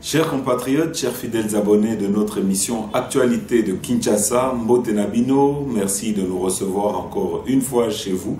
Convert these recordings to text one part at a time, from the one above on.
Chers compatriotes, chers fidèles abonnés de notre émission Actualité de Kinshasa, Mbote Nabino, merci de nous recevoir encore une fois chez vous.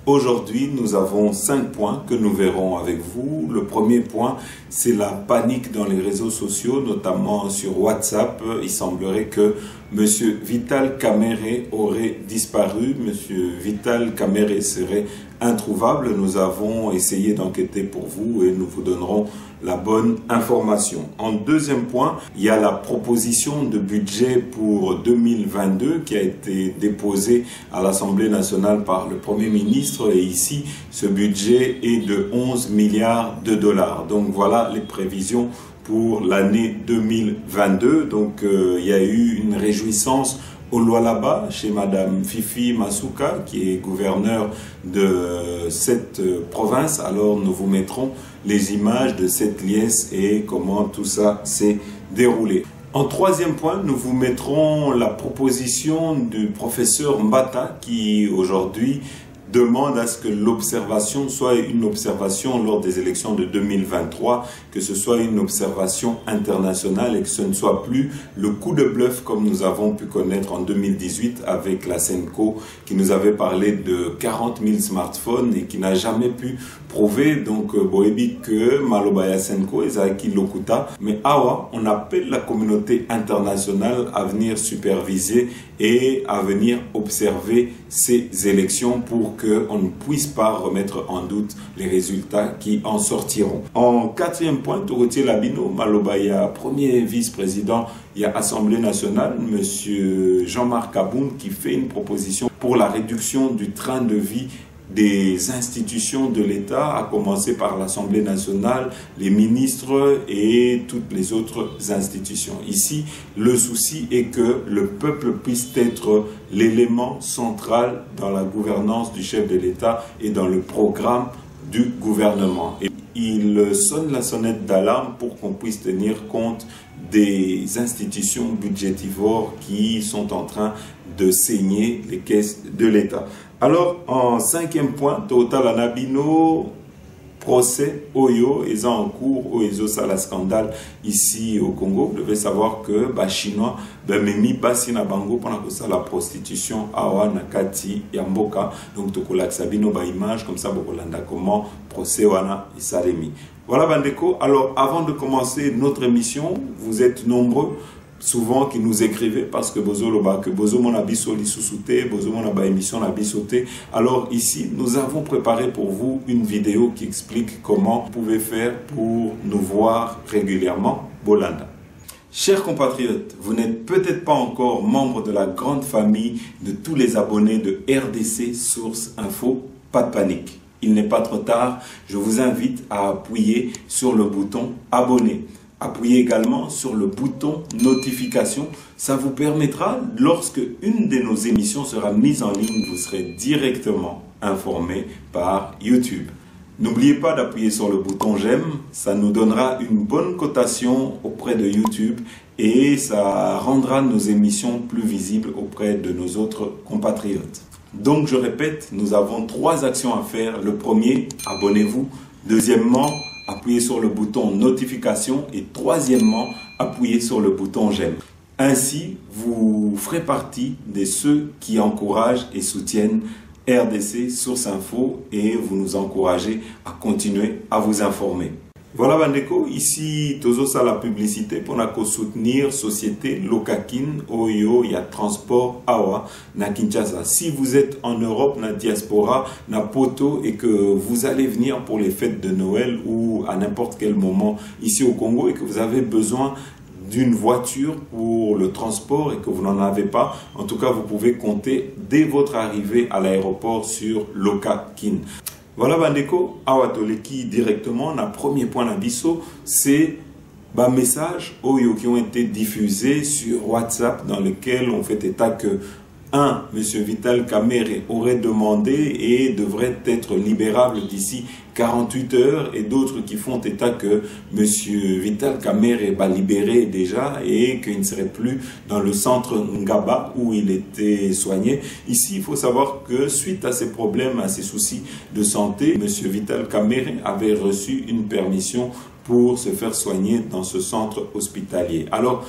Aujourd'hui, nous avons 5 points que nous verrons avec vous. Le premier point, c'est la panique dans les réseaux sociaux, notamment sur WhatsApp. Il semblerait que M. Vital Kamerhe aurait disparu. M. Vital Kamerhe serait introuvable. Nous avons essayé d'enquêter pour vous et nous vous donnerons la bonne information. En deuxième point, il y a la proposition de budget pour 2022 qui a été déposée à l'Assemblée nationale par le Premier ministre. Et ici, ce budget est de 11 milliards de dollars. Donc voilà les prévisions pour l'année 2022. Donc il y a eu une réjouissance au Lualaba chez Madame Fifi Masuka qui est gouverneure de cette province. Alors nous vous mettrons les images de cette liesse et comment tout ça s'est déroulé. En troisième point, nous vous mettrons la proposition du professeur Mbata qui aujourd'hui demande à ce que l'observation soit une observation lors des élections de 2023, que ce soit une observation internationale et que ce ne soit plus le coup de bluff comme nous avons pu connaître en 2018 avec la Senco qui nous avait parlé de 40 000 smartphones et qui n'a jamais pu prouver donc Boebi que Malobaya Senco et Zaki Lokuta. Mais Awa, on appelle la communauté internationale à venir superviser et à venir observer ces élections pour qu'on ne puisse pas remettre en doute les résultats qui en sortiront. En quatrième point, Torotier Labino, Malobaya, premier vice-président, il y a Assemblée nationale, M. Jean-Marc Aboum qui fait une proposition pour la réduction du train de vie des institutions de l'État, à commencer par l'Assemblée nationale, les ministres et toutes les autres institutions. Ici, le souci est que le peuple puisse être l'élément central dans la gouvernance du chef de l'État et dans le programme du gouvernement. Et il sonne la sonnette d'alarme pour qu'on puisse tenir compte des institutions budgétivores qui sont en train de saigner les caisses de l'État. Alors, en cinquième point, Total Anabino, procès Oyo, est en cours, Oyo Sala scandale ici au Congo. Vous devez savoir que Chinois, Memi Basina Bango, pendant que ça la prostitution, Awa Nakati Yamboka, donc Tokola Sabino, image, comme ça, Bokolanda, comment procès Wana Isalemi. Voilà, Bandeko. Alors, avant de commencer notre émission, vous êtes nombreux souvent qui nous écrivez parce que Bozo mon abisso li sous-souté, Bozo mon aba émission la bissoté. Alors ici, nous avons préparé pour vous une vidéo qui explique comment vous pouvez faire pour nous voir régulièrement. Bolanda. Chers compatriotes, vous n'êtes peut-être pas encore membre de la grande famille de tous les abonnés de RDC Source Info. Pas de panique. Il n'est pas trop tard. Je vous invite à appuyer sur le bouton abonner. Appuyez également sur le bouton notification. Ça vous permettra, lorsque une de nos émissions sera mise en ligne, vous serez directement informé par YouTube. N'oubliez pas d'appuyer sur le bouton j'aime. Ça nous donnera une bonne cotation auprès de YouTube et ça rendra nos émissions plus visibles auprès de nos autres compatriotes. Donc je répète, nous avons 3 actions à faire. Le premier, abonnez-vous. Deuxièmement, appuyez sur le bouton notification et troisièmement, appuyez sur le bouton j'aime. Ainsi, vous ferez partie de ceux qui encouragent et soutiennent RDC Source Info et vous nous encouragez à continuer à vous informer. Voilà Bandeko, ici Tozo ça la publicité pour soutenir société Lokakin Oyo, il y a transport Awa na Kinshasa. Si vous êtes en Europe, na diaspora, na Poto et que vous allez venir pour les fêtes de Noël ou à n'importe quel moment ici au Congo et que vous avez besoin d'une voiture pour le transport et que vous n'en avez pas, en tout cas vous pouvez compter dès votre arrivée à l'aéroport sur Lokakin. Voilà Bandeko, Awatoleki directement, le premier point d'abisso, c'est message qui ont été diffusés sur WhatsApp dans lequel on fait état que M. Vital Kamerhe aurait demandé et devrait être libérable d'ici 48 heures et d'autres qui font état que M. Vital Kamerhe va libérer déjà et qu'il ne serait plus dans le centre Ngaba où il était soigné. Ici, il faut savoir que suite à ces problèmes, à ces soucis de santé, M. Vital Kamerhe avait reçu une permission pour se faire soigner dans ce centre hospitalier. Alors,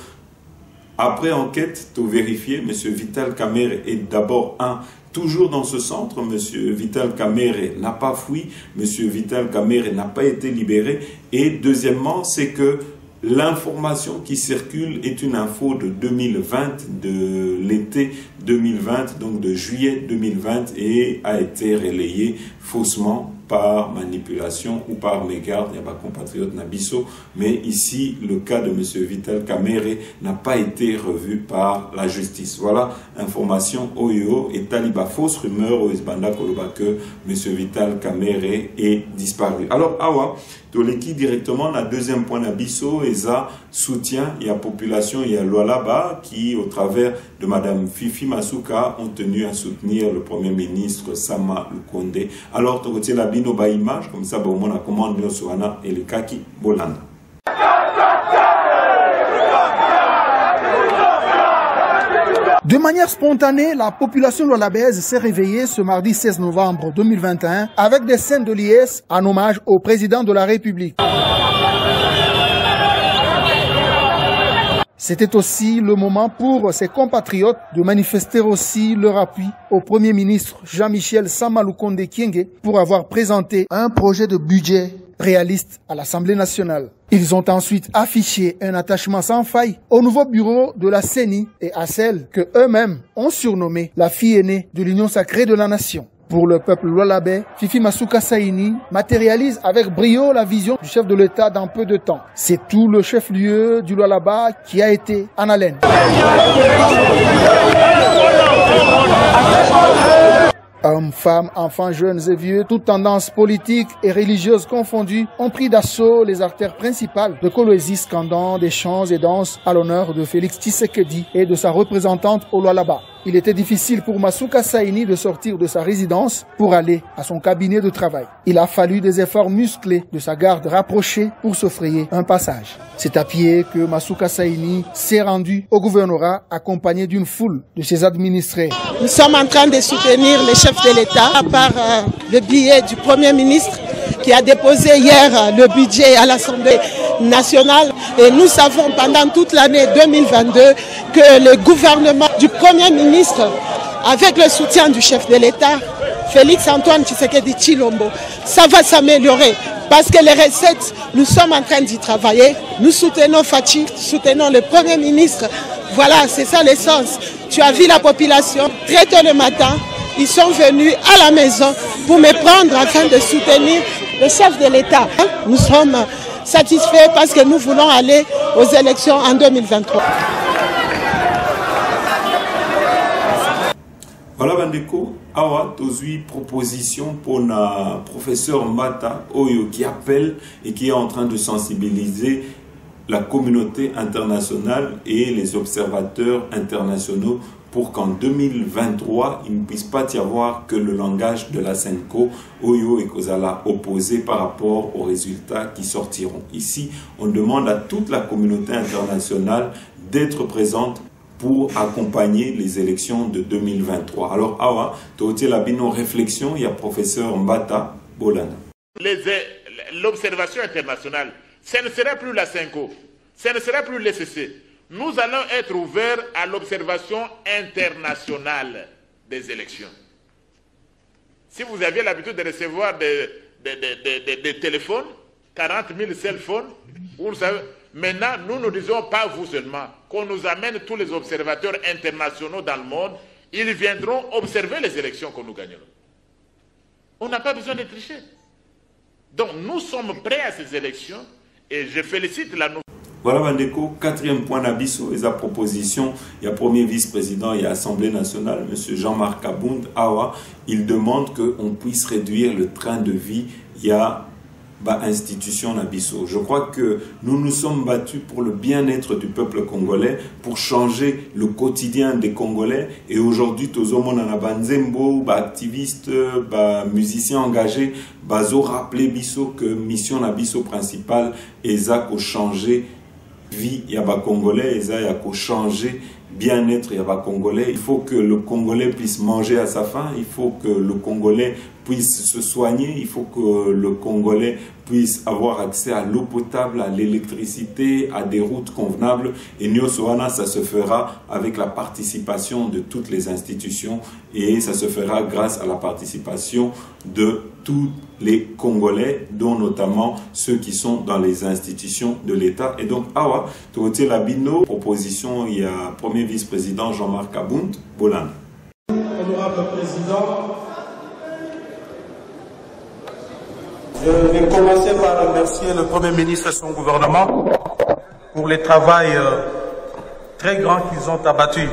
après enquête, tu vérifier, M. Vital Kamerhe est d'abord toujours dans ce centre. M. Vital Kamerhe n'a pas fui, M. Vital Kamerhe n'a pas été libéré. Et deuxièmement, c'est que l'information qui circule est une info de 2020, de l'été 2020, donc de juillet 2020, et a été relayée faussement par manipulation ou par mégarde. Il y a pas compatriote Nabiso, mais ici le cas de M. Vital Kamerhe n'a pas été revu par la justice. Voilà, information OIO et Taliba, fausse rumeur au Isbanda Koloba que M. Vital Kamerhe est disparu. Alors, awa, Toleki directement, la deuxième point Nabiso, et ça soutient, il y a population, il y a Lualaba qui, au travers de Mme Fifi Masuka, ont tenu à soutenir le Premier ministre Sama Lukonde. Alors, tu retiens la bino ba image, comme ça, on a commandé le Soana et le Kaki Bolanda. De manière spontanée, la population lualabaise s'est réveillée ce mardi 16 novembre 2021 avec des scènes de liesse en hommage au président de la République. C'était aussi le moment pour ses compatriotes de manifester aussi leur appui au Premier ministre Jean-Michel Sama Lukonde Kyenge pour avoir présenté un projet de budget réaliste à l'Assemblée nationale. Ils ont ensuite affiché un attachement sans faille au nouveau bureau de la CENI et à celle que eux-mêmes ont surnommée la fille aînée de l'Union sacrée de la nation. Pour le peuple lualabais, Fifi Masuka Saini matérialise avec brio la vision du chef de l'État dans peu de temps. C'est tout le chef-lieu du Lualaba qui a été en haleine. Hommes, femmes, enfants, jeunes et vieux, toutes tendances politiques et religieuses confondues ont pris d'assaut les artères principales de Kolwezi, scandant des chants et danses à l'honneur de Félix Tshisekedi et de sa représentante au Lualaba. Il était difficile pour Masuka Saini de sortir de sa résidence pour aller à son cabinet de travail. Il a fallu des efforts musclés de sa garde rapprochée pour se frayer un passage. C'est à pied que Masuka Saini s'est rendu au gouvernorat accompagné d'une foule de ses administrés. Nous sommes en train de soutenir le chef de l'État par le biais du Premier ministre qui a déposé hier le budget à l'Assemblée nationale. Et nous savons pendant toute l'année 2022 que le gouvernement du Premier ministre, avec le soutien du chef de l'État, Félix Antoine Tshisekedi Tshilombo, ça va s'améliorer. Parce que les recettes, nous sommes en train d'y travailler. Nous soutenons Fachi, soutenons le Premier ministre. Voilà, c'est ça l'essence. Tu as vu la population très tôt le matin. Ils sont venus à la maison pour me prendre afin de soutenir le chef de l'État. Nous sommes satisfaits parce que nous voulons aller aux élections en 2023. Voilà, Bandeko, awa, tozui proposition pour le professeur Mata Oyo qui appelle et qui est en train de sensibiliser la communauté internationale et les observateurs internationaux pour qu'en 2023, il ne puisse pas y avoir que le langage de la Senko, Oyo et Kozala opposés par rapport aux résultats qui sortiront. Ici, on demande à toute la communauté internationale d'être présente pour accompagner les élections de 2023. Alors, awa, totiel abino réflexion, il y a professeur Mbata Bolana. L'observation internationale, ce ne serait plus la Senko, ce ne serait plus l'ECC. Nous allons être ouverts à l'observation internationale des élections. Si vous aviez l'habitude de recevoir des téléphones, 40 000 cell phones, vous le savez, maintenant, nous ne disons pas vous seulement, qu'on nous amène tous les observateurs internationaux dans le monde, ils viendront observer les élections que nous gagnerons. On n'a pas besoin de tricher. Donc, nous sommes prêts à ces élections et je félicite la nouvelle. Voilà, Bandeko, quatrième point d'Abisso et sa proposition. Il y a premier vice-président, il y a Assemblée nationale, M. Jean-Marc Abound, Awa. Il demande qu'on puisse réduire le train de vie. Il y a institution d'Abisso. Je crois que nous nous sommes battus pour le bien-être du peuple congolais, pour changer le quotidien des Congolais. Et aujourd'hui, Tozomon Anabanzembo, activistes, musiciens engagés, bazo rappeler Bisso que mission d'Abisso principale est à changer vie yaba congolais et ça y a changer bien-être et congolais. Il faut que le Congolais puisse manger à sa faim, il faut que le Congolais puisse se soigner, il faut que le Congolais puisse avoir accès à l'eau potable, à l'électricité, à des routes convenables. Et Nyosoana, ça se fera avec la participation de toutes les institutions et ça se fera grâce à la participation de tous les Congolais, dont notamment ceux qui sont dans les institutions de l'État. Et donc, awa, Togotier Labino, proposition, il y a premier vice-président Jean-Marc Abound, Bolan. Honorable Président, je vais commencer par remercier le Premier ministre et son gouvernement pour le travail très grand qu'ils ont abattu.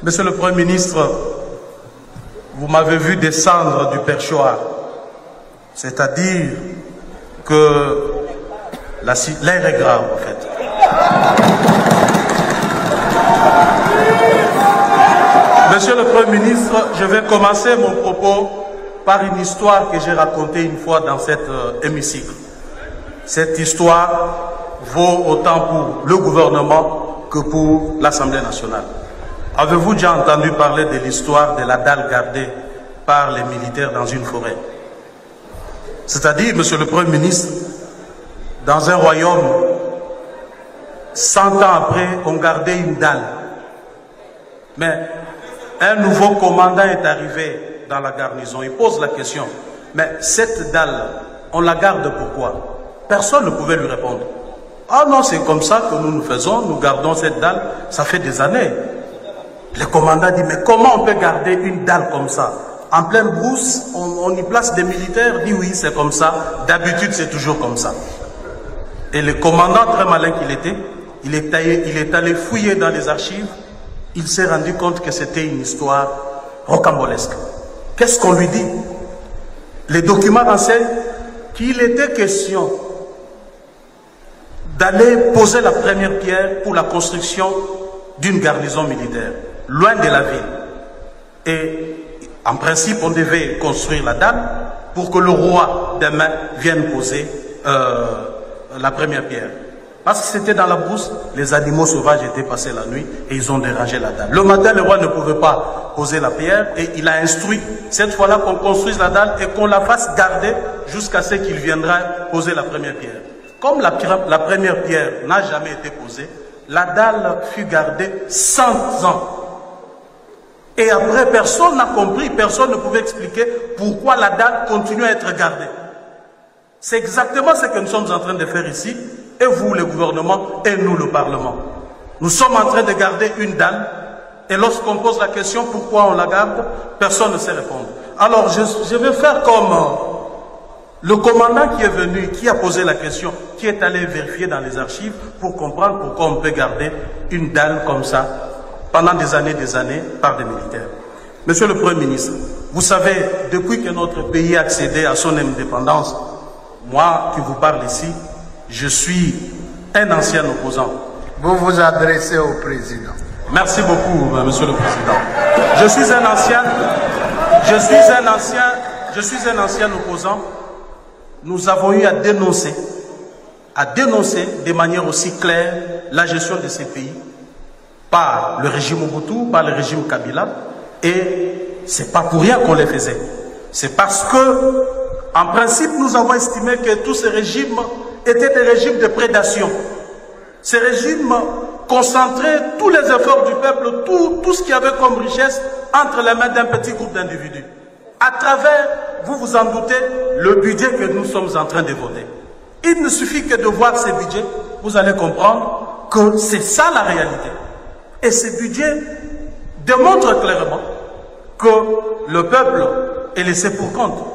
Monsieur le Premier ministre, vous m'avez vu descendre du perchoir, c'est-à-dire que l'air est grave en fait. Monsieur le Premier ministre, je vais commencer mon propos par une histoire que j'ai racontée une fois dans cet hémicycle. Cette histoire vaut autant pour le gouvernement que pour l'Assemblée nationale. Avez-vous déjà entendu parler de l'histoire de la dalle gardée par les militaires dans une forêt? C'est-à-dire, monsieur le Premier ministre, dans un royaume, 100 ans après, on gardait une dalle. Mais un nouveau commandant est arrivé dans la garnison. Il pose la question, mais cette dalle, on la garde pourquoi? Personne ne pouvait lui répondre. Ah non, c'est comme ça que nous faisons, nous gardons cette dalle, ça fait des années. Le commandant dit, mais comment on peut garder une dalle comme ça? En pleine brousse, on y place des militaires, dit oui, c'est comme ça, d'habitude c'est toujours comme ça. Et le commandant, très malin qu'il était, il est allé fouiller dans les archives, il s'est rendu compte que c'était une histoire rocambolesque. Qu'est-ce qu'on lui dit? Les documents renseignent qu'il était question d'aller poser la première pierre pour la construction d'une garnison militaire, loin de la ville. Et en principe, on devait construire la dalle pour que le roi demain vienne poser la première pierre. Parce que c'était dans la brousse, les animaux sauvages étaient passés la nuit et ils ont dérangé la dalle. Le matin, le roi ne pouvait pas poser la pierre et il a instruit cette fois-là qu'on construise la dalle et qu'on la fasse garder jusqu'à ce qu'il viendra poser la première pierre. Comme la première pierre n'a jamais été posée, la dalle fut gardée 100 ans. Et après, personne n'a compris, personne ne pouvait expliquer pourquoi la dalle continue à être gardée. C'est exactement ce que nous sommes en train de faire ici, et vous, le gouvernement, et nous, le Parlement. Nous sommes en train de garder une dalle, et lorsqu'on pose la question pourquoi on la garde, personne ne sait répondre. Alors, je vais faire comme le commandant qui est venu, qui a posé la question, qui est allé vérifier dans les archives pour comprendre pourquoi on peut garder une dalle comme ça pendant des années par des militaires. Monsieur le Premier ministre, vous savez, depuis que notre pays a accédé à son indépendance, moi qui vous parle ici, je suis un ancien opposant. Vous vous adressez au président. Merci beaucoup, monsieur le président. Je suis un ancien opposant. Nous avons eu à dénoncer de manière aussi claire la gestion de ces pays par le régime Mobutu, par le régime Kabila, et c'est pas pour rien qu'on les faisait. C'est parce que, en principe, nous avons estimé que tous ces régimes étaient des régimes de prédation. Ces régimes concentraient tous les efforts du peuple, tout ce qu'il y avait comme richesse entre les mains d'un petit groupe d'individus. À travers, vous vous en doutez, le budget que nous sommes en train de voter. Il ne suffit que de voir ces budgets, vous allez comprendre que c'est ça la réalité. Et ces budgets démontrent clairement que le peuple est laissé pour compte.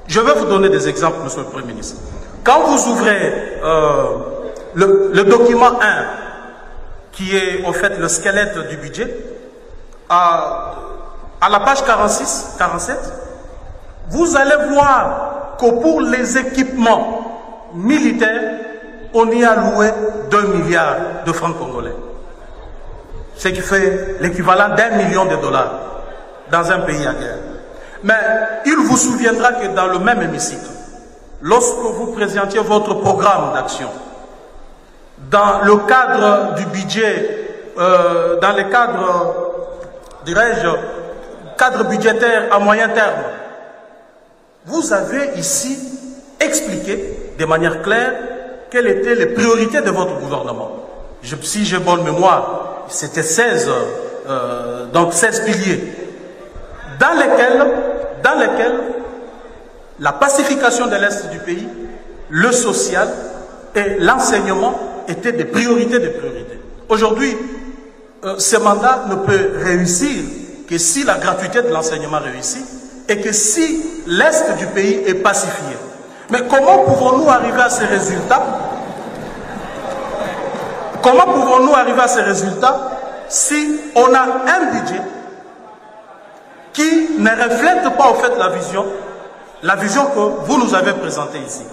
Je vais vous donner des exemples, monsieur le Premier ministre. Quand vous ouvrez le document 1, qui est au fait le squelette du budget, à la page 46-47, vous allez voir que pour les équipements militaires, on y a loué 2 milliards de francs congolais. Ce qui fait l'équivalent d'1 million de dollars dans un pays à guerre. Mais il vous souviendra que dans le même hémicycle, lorsque vous présentiez votre programme d'action, dans le cadre du budget dans les cadres, dirais-je, cadre budgétaire à moyen terme, vous avez ici expliqué de manière claire quelles étaient les priorités de votre gouvernement. Si j'ai bonne mémoire, c'était 16 piliers, dans lesquels la pacification de l'Est du pays, le social et l'enseignement étaient des priorités des priorités. Aujourd'hui, ce mandat ne peut réussir que si la gratuité de l'enseignement réussit et que si l'Est du pays est pacifié. Mais comment pouvons-nous arriver à ces résultats? Comment pouvons-nous arriver à ces résultats si on a un budget qui ne reflète pas au fait la vision que vous nous avez présentée ici?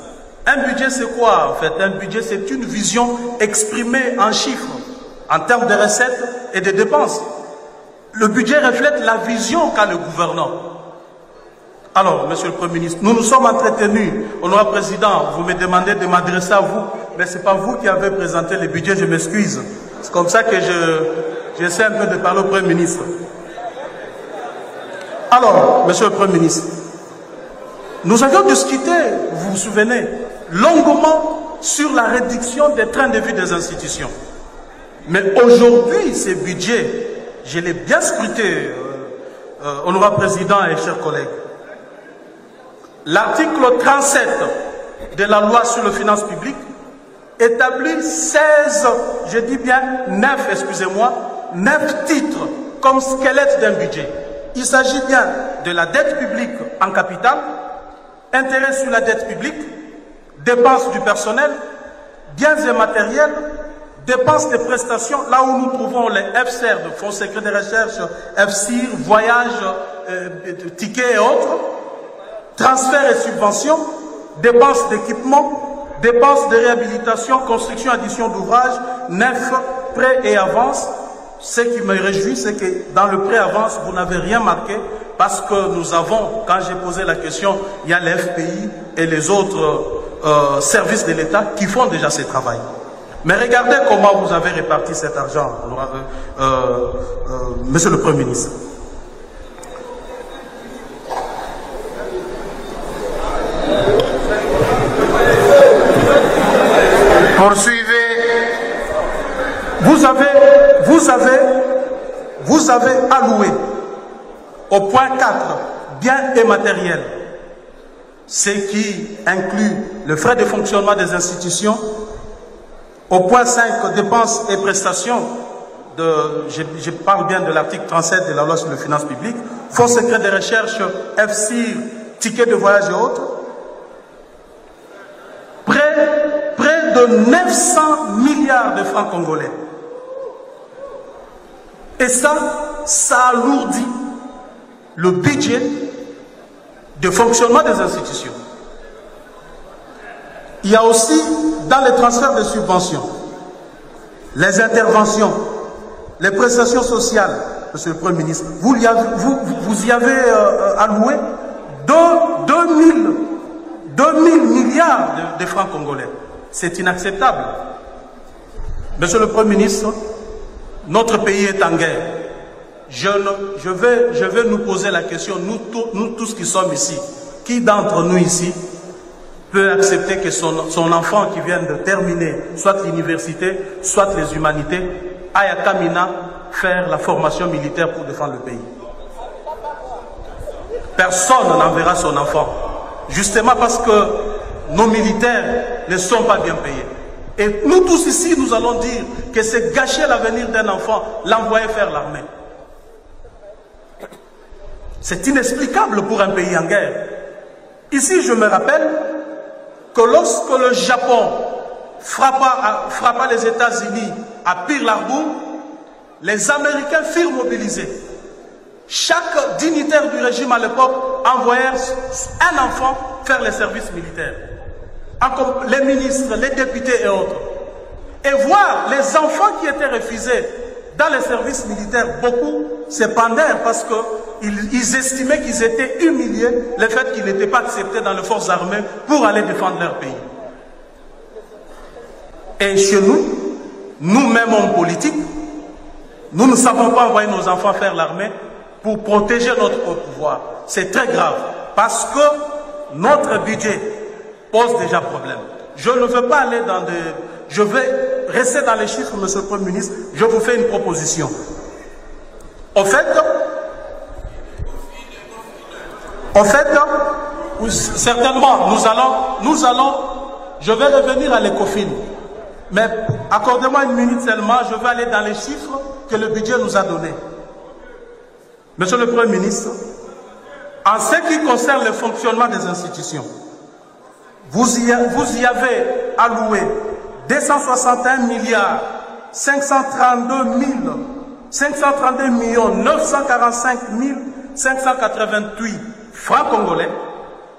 Un budget, c'est quoi en fait? Un budget, c'est une vision exprimée en chiffres, en termes de recettes et de dépenses. Le budget reflète la vision qu'a le gouvernant. Alors, Monsieur le Premier ministre, nous nous sommes entretenus. Honorable Président, vous me demandez de m'adresser à vous, mais ce n'est pas vous qui avez présenté le budget, je m'excuse. C'est comme ça que j'essaie un peu de parler au Premier ministre. Alors, Monsieur le Premier ministre, nous avions discuté, vous vous souvenez, longuement sur la réduction des trains de vie des institutions. Mais aujourd'hui, ces budgets, je l'ai bien scruté, Honorable Président et chers collègues. L'article 37 de la loi sur les finances publiques établit 16, je dis bien 9, excusez-moi, 9 titres comme squelette d'un budget. Il s'agit bien de la dette publique en capital, intérêt sur la dette publique, dépenses du personnel, biens et matériels, dépenses de prestations, là où nous trouvons les FCR, de Fonds secret de recherche, FCIR, voyages, tickets et autres, transferts et subventions, dépenses d'équipement, dépenses de réhabilitation, construction, addition d'ouvrages, neufs, prêts et avances. Ce qui me réjouit, c'est que dans le pré-avance, vous n'avez rien marqué parce que nous avons, quand j'ai posé la question, il y a les FPI et les autres services de l'État qui font déjà ce travail. Mais regardez comment vous avez réparti cet argent, Monsieur le Premier ministre. Poursuivez. Vous avez alloué au point 4, biens et matériels, ce qui inclut le frais de fonctionnement des institutions. Au point 5, dépenses et prestations, je parle bien de l'article 37 de la loi sur les finances publiques, Fonds secret de recherche, FCIR, tickets de voyage et autres, près de 900 milliards de francs congolais. Et ça alourdit le budget de fonctionnement des institutions. Il y a aussi, dans les transferts de subventions, les interventions, les prestations sociales, Monsieur le Premier ministre, vous y avez alloué 2000 milliards de francs congolais. C'est inacceptable. Monsieur le Premier ministre, notre pays est en guerre. Je vais nous poser la question, nous tous qui sommes ici, qui d'entre nous ici peut accepter que son enfant qui vient de terminer soit l'université, soit les humanités, aille à Kamina faire la formation militaire pour défendre le pays? Personne n'enverra son enfant, justement parce que nos militaires ne sont pas bien payés. Et nous tous ici, nous allons dire que c'est gâcher l'avenir d'un enfant, l'envoyer faire l'armée. C'est inexplicable pour un pays en guerre. Ici, je me rappelle que lorsque le Japon frappa les États-Unis à Pearl Harbor, les Américains furent mobilisés. Chaque dignitaire du régime à l'époque envoyait un enfant faire les services militaires. Les ministres, les députés et autres. Et voir les enfants qui étaient refusés dans les services militaires, beaucoup se pendèrent parce qu'ils estimaient qu'ils étaient humiliés, le fait qu'ils n'étaient pas acceptés dans les forces armées pour aller défendre leur pays. Et chez nous, nous-mêmes hommes politiques, Nous ne savons pas envoyer nos enfants faire l'armée pour protéger notre pouvoir. C'est très grave parce que notre budget pose déjà problème. Je ne veux pas aller dans des... Je vais rester dans les chiffres, monsieur le Premier ministre. Je vous fais une proposition. En fait, certainement, nous allons, je vais revenir à l'ECOFIN. Mais accordez-moi une minute seulement, je vais aller dans les chiffres que le budget nous a donnés. Monsieur le Premier ministre, en ce qui concerne le fonctionnement des institutions, vous y avez alloué 261 milliards 532 millions 945 588 francs congolais.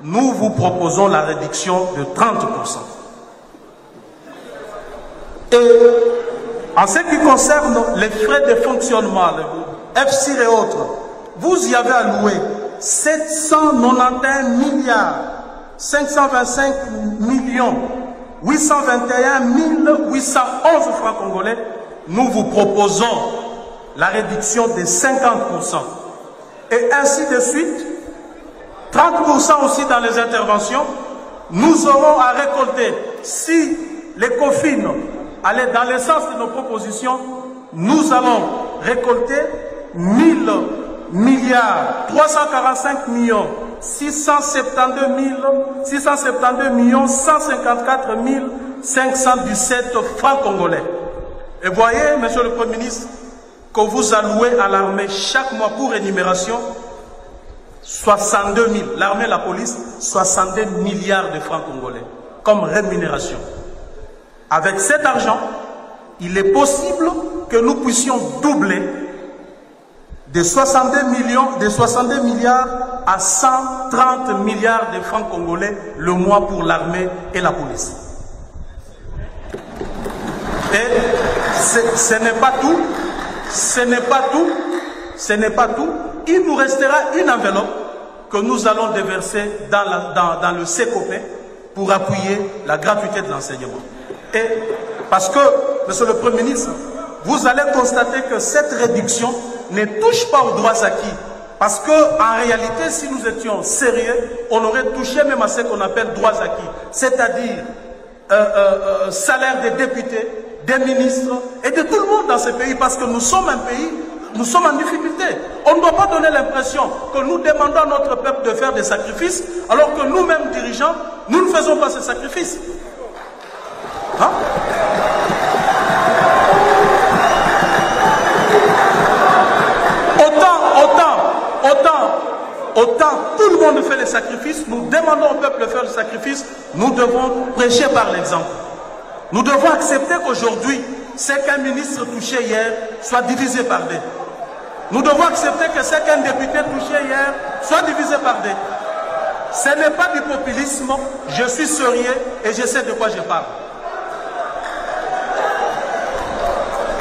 Nous vous proposons la réduction de 30%. Et en ce qui concerne les frais de fonctionnement, le FCIR et autres, vous y avez alloué 791 milliards 525 millions 821 811 francs congolais. Nous vous proposons la réduction de 50%. Et ainsi de suite, 30% aussi dans les interventions. Nous aurons à récolter, si l'ECOFIN allait dans le sens de nos propositions, nous allons récolter 1000 milliards 345 millions 672 millions 154 517 francs congolais. Et voyez, monsieur le Premier ministre, que vous allouez à l'armée chaque mois pour énumération 62 000, l'armée et la police, 62 milliards de francs congolais comme rémunération. Avec cet argent, il est possible que nous puissions doubler de 62 milliards à 130 milliards de francs congolais le mois pour l'armée et la police. Et ce n'est pas tout, il nous restera une enveloppe que nous allons déverser dans le CECOPE pour appuyer la gratuité de l'enseignement. Et parce que, monsieur le Premier ministre, vous allez constater que cette réduction ne touche pas aux droits acquis. Parce qu'en réalité, si nous étions sérieux, on aurait touché même à ce qu'on appelle droits acquis. C'est-à-dire salaire des députés, des ministres et de tout le monde dans ce pays. Parce que nous sommes un pays, nous sommes en difficulté. On ne doit pas donner l'impression que nous demandons à notre peuple de faire des sacrifices, alors que nous-mêmes dirigeants, nous ne faisons pas ces sacrifices. Hein? Autant tout le monde fait les sacrifices, nous demandons au peuple de faire le sacrifice, nous devons prêcher par l'exemple. Nous devons accepter qu'aujourd'hui, ce qu'un ministre touché hier soit divisé par deux. Nous devons accepter que ce qu'un député touché hier soit divisé par deux. Ce n'est pas du populisme, je suis sérieux et je sais de quoi je parle.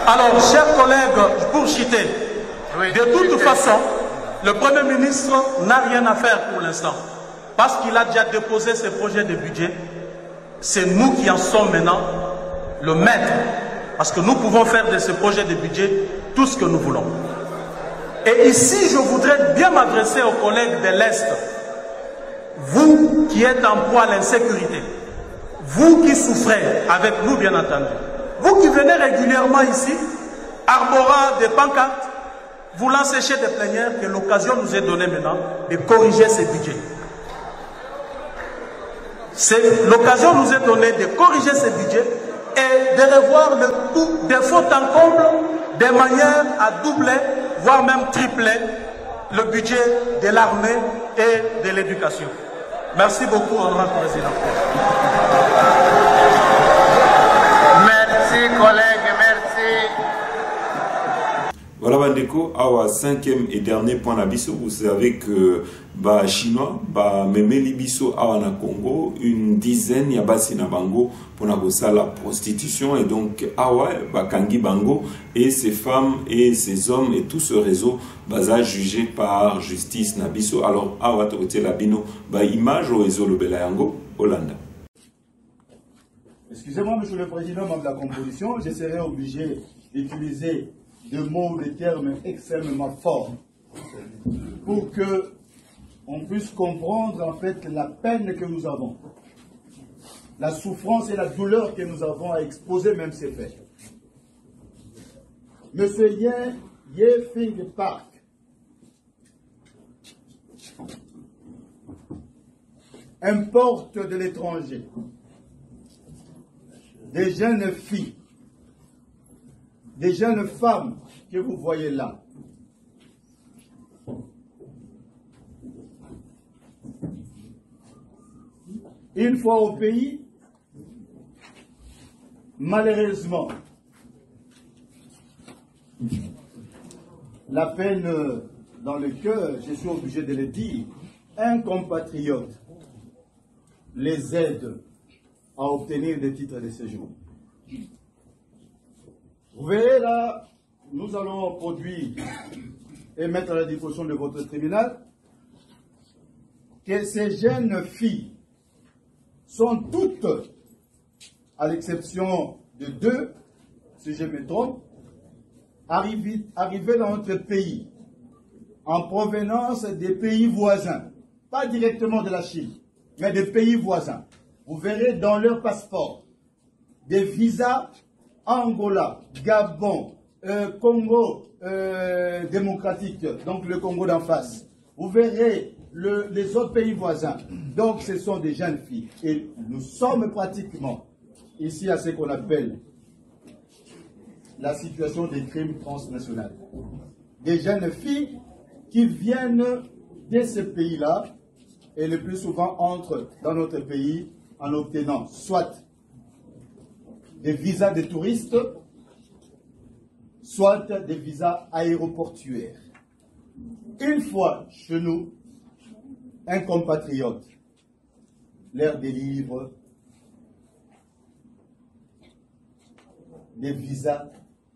Alors, chers collègues, pour chuter, de toute façon, le Premier ministre n'a rien à faire pour l'instant. Parce qu'il a déjà déposé ses projets de budget. C'est nous qui en sommes maintenant le maître. Parce que nous pouvons faire de ce projet de budget tout ce que nous voulons. Et ici, je voudrais bien m'adresser aux collègues de l'Est. Vous qui êtes en proie à l'insécurité. Vous qui souffrez avec nous, bien entendu. Vous qui venez régulièrement ici, arborant des pancartes, voulant sécher des plénières, que l'occasion nous est donnée maintenant de corriger ces budgets. L'occasion nous est donnée de corriger ces budgets et de revoir le tout de fond en comble, de manière à doubler, voire même tripler, le budget de l'armée et de l'éducation. Merci beaucoup, honorable président. Merci, collègue, merci. Voilà, Bandeko, awa cinquième et dernier point d'abisso. Vous savez que ba chinois, ba memeli biso awa na Congo, une dizaine ya basi na bango pour na la prostitution et donc awa ba kangi bango et ces femmes et ces hommes et tout ce réseau baza jugé par justice na biso. Alors awa tokote la bino ba image au ezolo bela yango Hollande. Excusez-moi, monsieur le président, membre de la composition, je serai obligé d'utiliser de mots, de termes extrêmement forts pour que on puisse comprendre en fait la peine que nous avons, la souffrance et la douleur que nous avons à exposer même ces faits. Monsieur Ye-Fing Park importe de l'étranger des jeunes filles, des jeunes femmes que vous voyez là. Une fois au pays, malheureusement, la peine dans le cœur, je suis obligé de le dire, un compatriote les aide à obtenir des titres de séjour. Vous verrez là, nous allons produire et mettre à la disposition de votre tribunal que ces jeunes filles sont toutes, à l'exception de 2, si je me trompe, arrivées dans notre pays en provenance des pays voisins, pas directement de la Chine, mais des pays voisins. Vous verrez dans leur passeport des visas Angola, Gabon, Congo démocratique, donc le Congo d'en face. Vous verrez les autres pays voisins. Donc ce sont des jeunes filles. Et nous sommes pratiquement ici à ce qu'on appelle la situation des crimes transnationaux. Des jeunes filles qui viennent de ces pays-là et le plus souvent entrent dans notre pays en obtenant soit des visas de touristes, soit des visas aéroportuaires. Une fois chez nous, un compatriote leur délivre des visas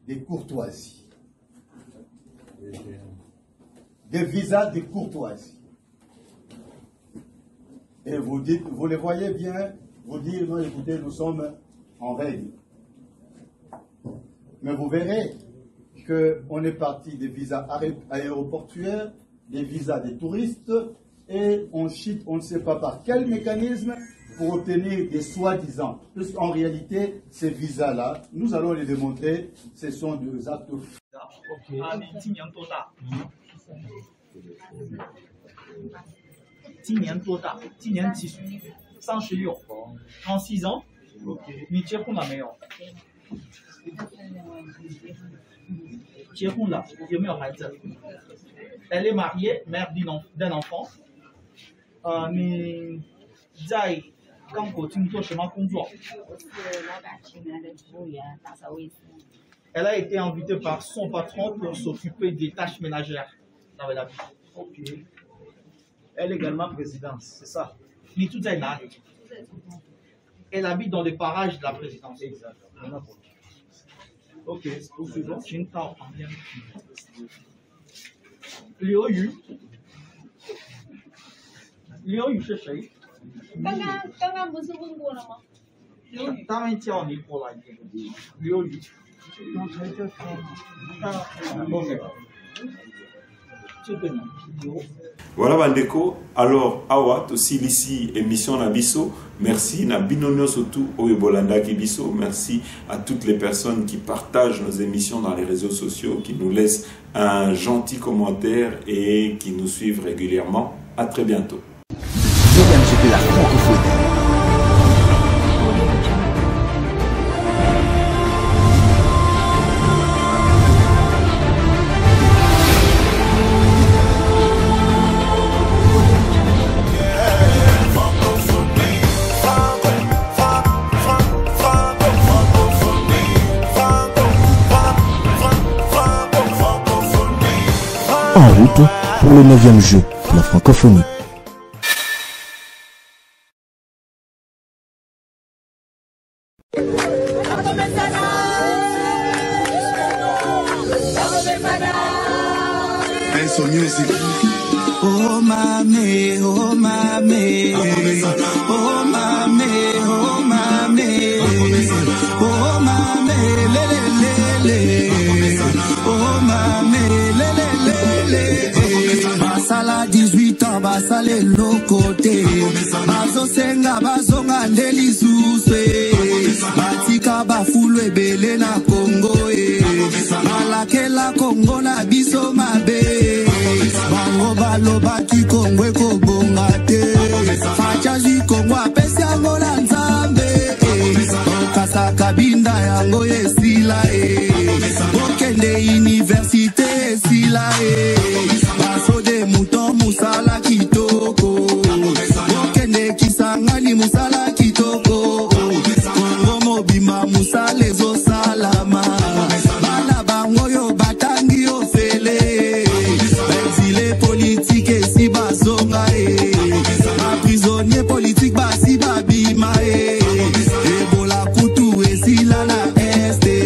de courtoisie. Des visas de courtoisie. Et vous dites, vous les voyez bien, vous dites, non, écoutez, nous sommes en règle. Mais vous verrez qu'on est parti des visas aéroportuaires, des visas des touristes, et on chute, on ne sait pas par quel mécanisme, pour obtenir des soi-disant. En réalité, ces visas-là, nous allons les démontrer, ce sont des actes. Okay. 今年多大？今年几岁？36， 36 ans。你结婚了没有？结婚了，有没有孩子 ？Elle est mariée, mère d'un enfant。你在刚果金做什么工作？我是老板请来的服务员，打扫卫生。Elle a été invitée par son patron pour s'occuper des tâches ménagères dans la vie. Ok. Elle est également présidente, c'est ça. Elle habite dans les parages de la présidence. Exact. Ok. Liu Yu. Liu Yu 是谁？刚刚不是问过了吗？当然叫你过来。Liu Yu。Voilà Bandeko, alors Awa, aussi ici émission Nabiso, merci Nabinonio surtout Oyebolanda Kibiso, merci à toutes les personnes qui partagent nos émissions dans les réseaux sociaux, qui nous laissent un gentil commentaire et qui nous suivent régulièrement. À très bientôt. En route pour le 9e jeu, la francophonie. Oh mame, oh mame, oh mame, oh mame, oh mame, le le le le, oh côté. Bazo senga bazo ngandeli suswe. Batika bafulwe bele na Congo Malakela Congo na biso mabe. Bango baloba ki Congo eko bongate. Fachaji Congo apesi yango na nzambe. Okasa kabinda yango esila Okende université esila Baso de mouton musala kitoko. Okende kisangani musala kitoko. Kongo mobima musale zo salama. Bala bango yo batangi yo fele. Exilé politique esi bazonga prisonnier politique basi babima Ebola kutu esila na este.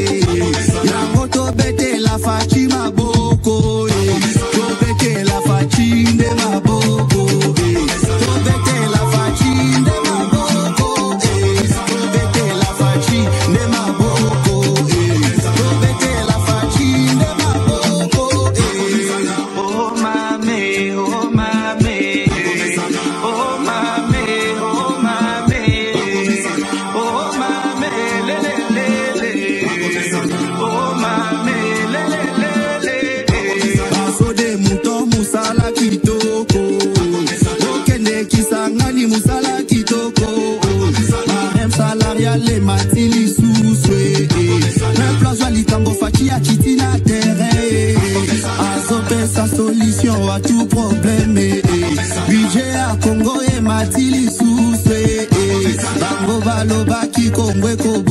Yango to bete la fachi maboko. To bete la fachi nde maboko. To bete la fachi nde maboko. To bete la fachi nde maboko. To bete la fachi nde maboko. Oh mame, oh mame. Oh mame, oh mame. Oh mame, le le le. Oh mame, le le le. Baso de mouton musala kitoko. Okende kisangani musala kitoko. Marem salarial le matili suswe. Un plan joli tango fachi a chitina terrain. Azope sa solution à tout problème. Budget à Congo et matili suswe. Bango baloba ki Congo eko